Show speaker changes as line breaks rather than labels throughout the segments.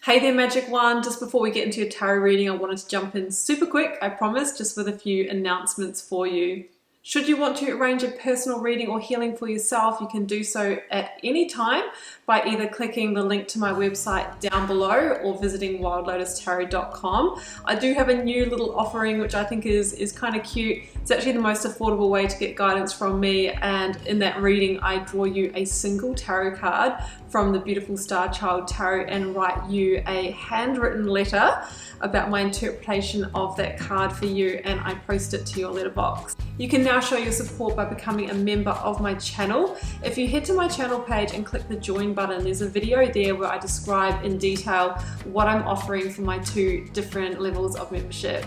Hey there, Magic One. Just before we get into your tarot reading, I wanted to jump in super quick, I promise, just with a few announcements for you. Should you want to arrange a personal reading or healing for yourself, you can do so at any time by either clicking the link to my website down below or visiting wildlotustarot.com. I do have a new little offering which I think is kind of cute. It's actually the most affordable way to get guidance from me, and in that reading I draw you a single tarot card from the beautiful Star Child Tarot and write you a handwritten letter about my interpretation of that card for you, and I post it to your letterbox. You can now show your support by becoming a member of my channel. If you head to my channel page and click the join button, there's a video there where I describe in detail what I'm offering for my 2 different levels of membership.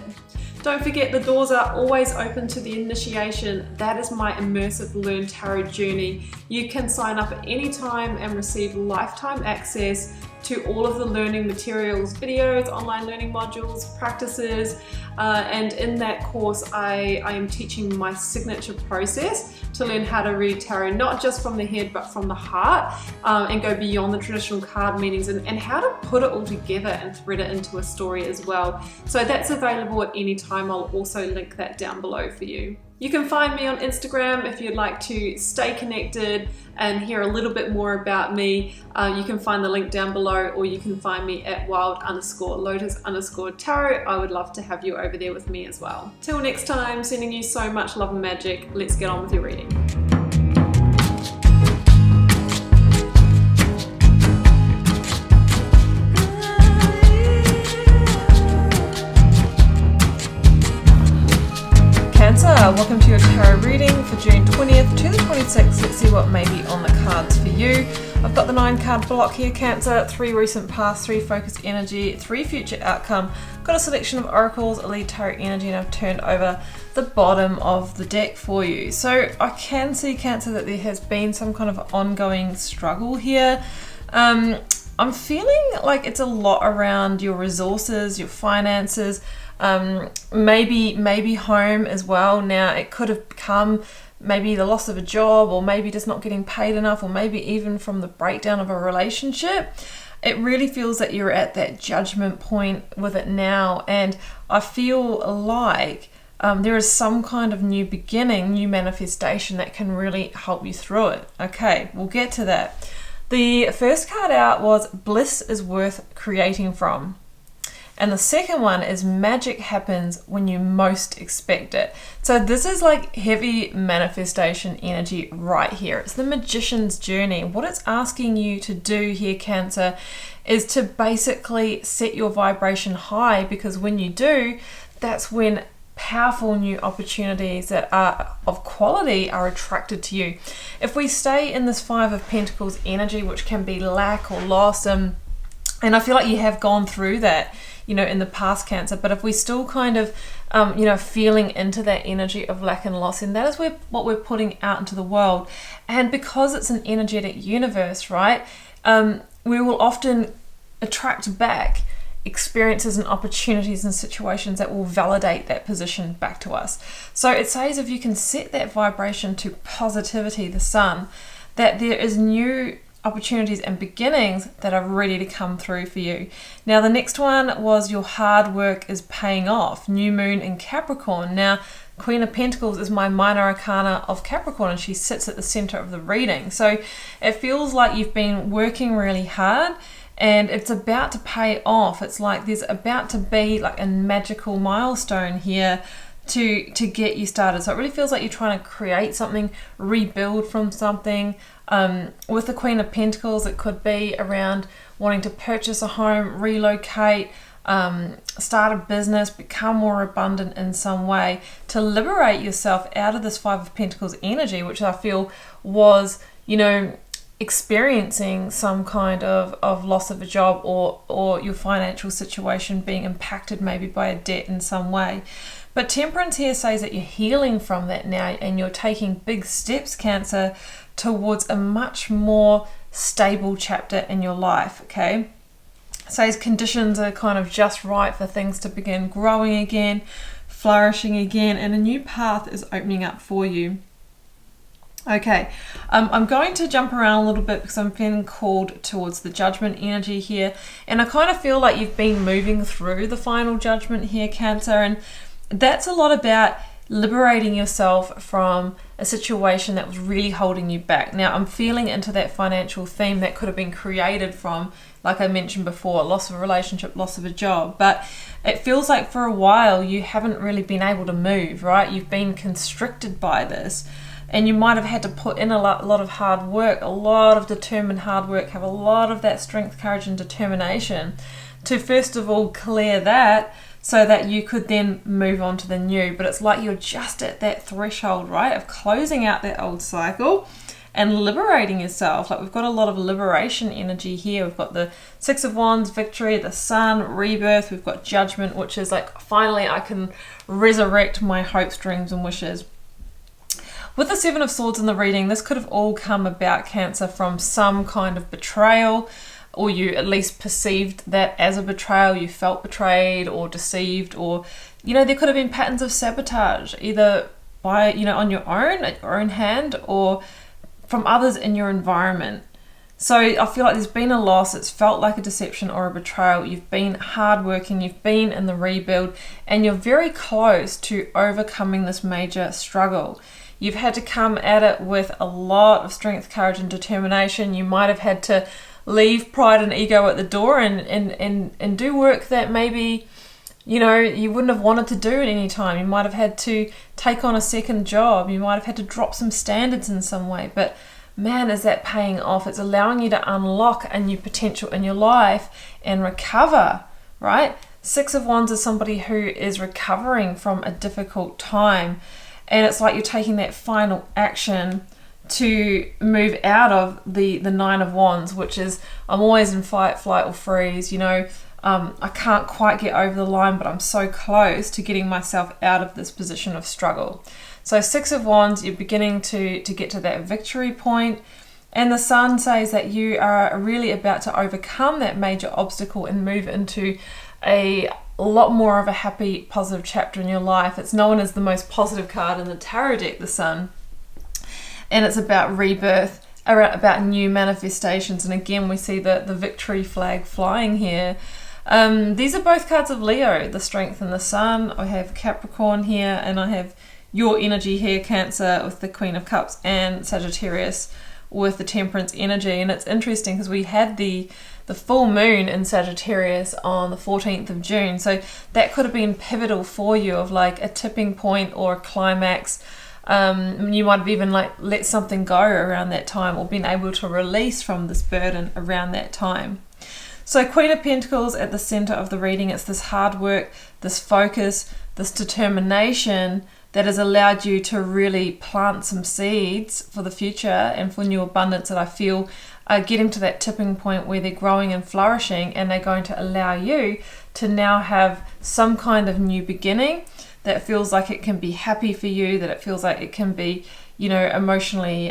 Don't forget, the doors are always open to the initiation. That is my immersive Learn Tarot journey. You can sign up at any time and receive lifetime access to all of the learning materials, videos, online learning modules, practices, and in that course I am teaching my signature process to learn how to read tarot, not just from the head but from the heart, and go beyond the traditional card meanings, and how to put it all together and thread it into a story as well. So that's available at any time. I'll also link that down below for you. You can find me on Instagram if you'd like to stay connected and hear a little bit more about me. You can find the link down below, or you can find me at wild_lotus_tarot. I would love to have you over there with me as well. Till next time, sending you so much love and magic. Let's get on with your reading. Welcome to your tarot reading for June 20th to the 26th. Let's see what may be on the cards for you. I've got the 9 card block here, Cancer, 3 recent past, 3 focused energy, 3 future outcome. Got a selection of oracles, a lead tarot energy, and I've turned over the bottom of the deck for you. So I can see, Cancer, that there has been some kind of ongoing struggle here. I'm feeling like it's a lot around your resources, your finances, maybe home as well. Now it could have become maybe the loss of a job, or maybe just not getting paid enough, or maybe even from the breakdown of a relationship. It really feels that you're at that judgment point with it now, and I feel like there is some kind of new beginning, new manifestation that can really help you through it. Okay, we'll get to that. The first card out was Bliss is Worth Creating From. And the second one is Magic Happens When You Most Expect It. So this is like heavy manifestation energy right here. It's the magician's journey. What it's asking you to do here, Cancer, is to basically set your vibration high, because when you do, that's when powerful new opportunities that are of quality are attracted to you. If we stay in this 5 of Pentacles energy, which can be lack or loss, and I feel like you have gone through that, in the past, Cancer, but if we still kind of, feeling into that energy of lack and loss, and that is what we're putting out into the world. And because it's an energetic universe, right, we will often attract back experiences and opportunities and situations that will validate that position back to us. So it says if you can set that vibration to positivity, the sun, that there is new opportunities and beginnings that are ready to come through for you. Now the next one was your hard work is paying off. New moon in Capricorn. Now Queen of Pentacles is my minor arcana of Capricorn, and she sits at the center of the reading. So it feels like you've been working really hard and it's about to pay off. It's like there's about to be like a magical milestone here to get you started. So it really feels like you're trying to create something, rebuild from something. With the Queen of Pentacles, it could be around wanting to purchase a home, relocate, start a business, become more abundant in some way, to liberate yourself out of this 5 of Pentacles energy, which I feel was, experiencing some kind of loss of a job, or your financial situation being impacted maybe by a debt in some way. But Temperance here says that you're healing from that now, and you're taking big steps, Cancer, towards a much more stable chapter in your life, okay? So conditions are kind of just right for things to begin growing again, flourishing again, and a new path is opening up for you. Okay, I'm going to jump around a little bit because I'm feeling called towards the judgment energy here. And I kind of feel like you've been moving through the final judgment here, Cancer. And that's a lot about liberating yourself from a situation that was really holding you back. Now, I'm feeling into that financial theme that could have been created from, like I mentioned before, loss of a relationship, loss of a job. But it feels like for a while you haven't really been able to move, right? You've been constricted by this. And you might have had to put in a lot of hard work, a lot of determined hard work, have a lot of that strength, courage, and determination to first of all clear that so that you could then move on to the new. But it's like you're just at that threshold, right, of closing out that old cycle and liberating yourself. Like we've got a lot of liberation energy here. We've got the Six of Wands, victory, the Sun, rebirth. We've got judgment, which is like finally I can resurrect my hopes, dreams, and wishes. With the Seven of Swords in the reading, this could have all come about, Cancer, from some kind of betrayal, or you at least perceived that as a betrayal. You felt betrayed or deceived, or, you know, there could have been patterns of sabotage, either by, you know, on your own, at your own hand, or from others in your environment. So I feel like there's been a loss. It's felt like a deception or a betrayal. You've been hardworking, you've been in the rebuild, and you're very close to overcoming this major struggle. You've had to come at it with a lot of strength, courage, and determination. You might have had to leave pride and ego at the door and do work that maybe, you know, you wouldn't have wanted to do at any time. You might have had to take on a second job. You might have had to drop some standards in some way. But man, is that paying off. It's allowing you to unlock a new potential in your life and recover, right? Six of Wands is somebody who is recovering from a difficult time. And it's like you're taking that final action to move out of the Nine of Wands, which is, I'm always in fight, flight, or freeze. You know, I can't quite get over the line, but I'm so close to getting myself out of this position of struggle. So Six of Wands, you're beginning to get to that victory point. And the Sun says that you are really about to overcome that major obstacle and move into a lot more of a happy, positive chapter in your life. It's known as the most positive card in the tarot deck, the Sun. And it's about rebirth, about new manifestations. And again, we see the victory flag flying here. These are both cards of Leo, the Strength and the Sun. I have Capricorn here, and I have your energy here, Cancer, with the Queen of Cups, and Sagittarius with the Temperance energy. And it's interesting because we had the full moon in Sagittarius on the 14th of June. So that could have been pivotal for you, of like a tipping point or a climax. You might have even like let something go around that time, or been able to release from this burden around that time. So Queen of Pentacles at the center of the reading. It's this hard work, this focus, this determination that has allowed you to really plant some seeds for the future and for new abundance that I feel are getting to that tipping point where they're growing and flourishing, and they're going to allow you to now have some kind of new beginning that feels like it can be happy for you, that it feels like it can be, you know, emotionally,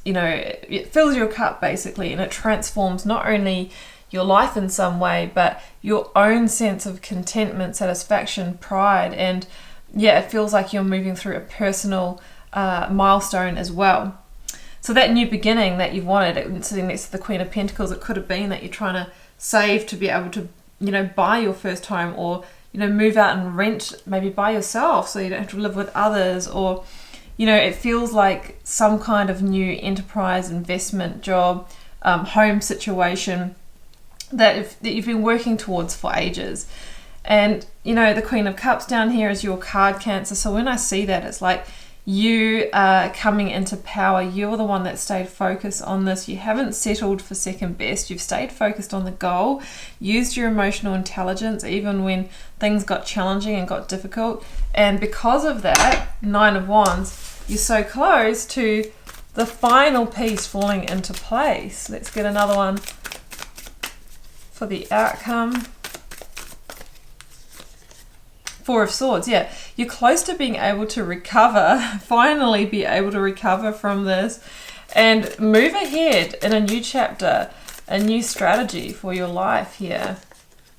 you know, it fills your cup basically, and it transforms not only your life in some way, but your own sense of contentment, satisfaction, pride, and yeah, it feels like you're moving through a personal milestone as well. So that new beginning that you've wanted, sitting next to the Queen of Pentacles, it could have been that you're trying to save to be able to, you know, buy your first home, or, you know, move out and rent maybe by yourself so you don't have to live with others, or, you know, it feels like some kind of new enterprise, investment, job, home situation that you've been working towards for ages. And, you know, the Queen of Cups down here is your card, Cancer. So when I see that, it's like you are coming into power. You're the one that stayed focused on this. You haven't settled for second best. You've stayed focused on the goal, used your emotional intelligence even when things got challenging and got difficult. And because of that, Nine of Wands, you're so close to the final piece falling into place. Let's get another one for the outcome. Four of Swords, yeah. You're close to being able to recover, finally be able to recover from this and move ahead in a new chapter, a new strategy for your life here.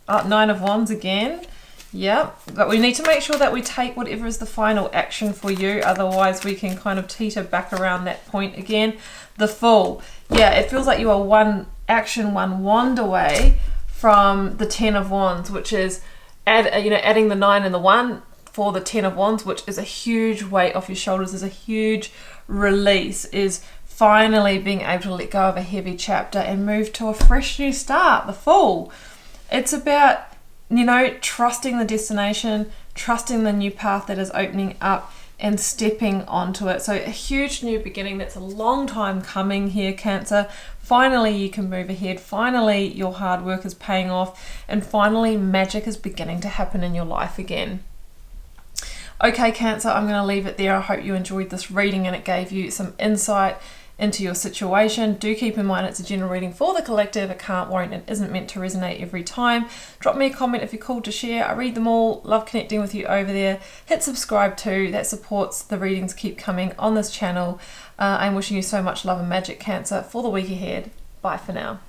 Nine of Wands again. Yeah, but we need to make sure that we take whatever is the final action for you. Otherwise, we can kind of teeter back around that point again. The Fool. Yeah, it feels like you are one action, one wand away from the Ten of Wands, which is adding the 9 and the 1 for the Ten of Wands, which is a huge weight off your shoulders, is a huge release, is finally being able to let go of a heavy chapter and move to a fresh new start. The Fool. It's about, trusting the destination, trusting the new path that is opening up and stepping onto it. So a huge new beginning that's a long time coming here, Cancer. Finally, you can move ahead. Finally, your hard work is paying off. And finally, magic is beginning to happen in your life again. Okay, Cancer, I'm going to leave it there. I hope you enjoyed this reading and it gave you some insight into your situation. Do keep in mind it's a general reading for the collective. It can't, won't, and isn't meant to resonate every time. Drop me a comment if you're called to share. I read them all. Love connecting with you over there. Hit subscribe too. That supports the readings keep coming on this channel. I'm wishing you so much love and magic, Cancer, for the week ahead. Bye for now.